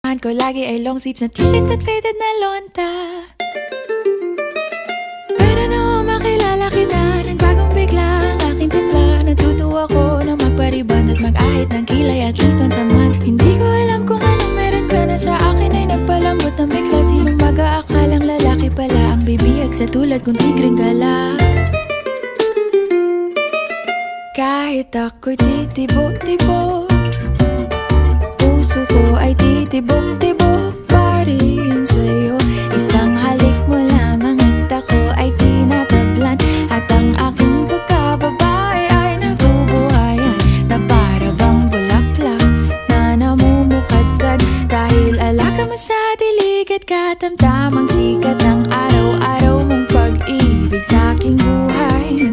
Ko lagi ay long sleeves na t-shirt at faded na lonta. Pero noong makilala kita, nagbagong bigla ang aking timpla. Natutuwa ko na magpariban at mag-ahit ng kilay at least once a month. Hindi ko alam kung anong meron ka na sa akin ay nagpalambot ng bigla. Sinong mag-aakalang lalaki pala ang bibiyag sa tulad kong tigreng gala. Kahit ako'y titibo-tibo, puso ko ay titibok-tibok pa rin sa'yo. Isang halik mo lamang at ako ay tinatablan, at ang aking pagkababae ay nabubuhayan na para bang bulaklak na namumukadkad. Dahil alaga mo sa dilig at katamtamang sikat ng araw-araw mong pag-ibig sa aking buhay.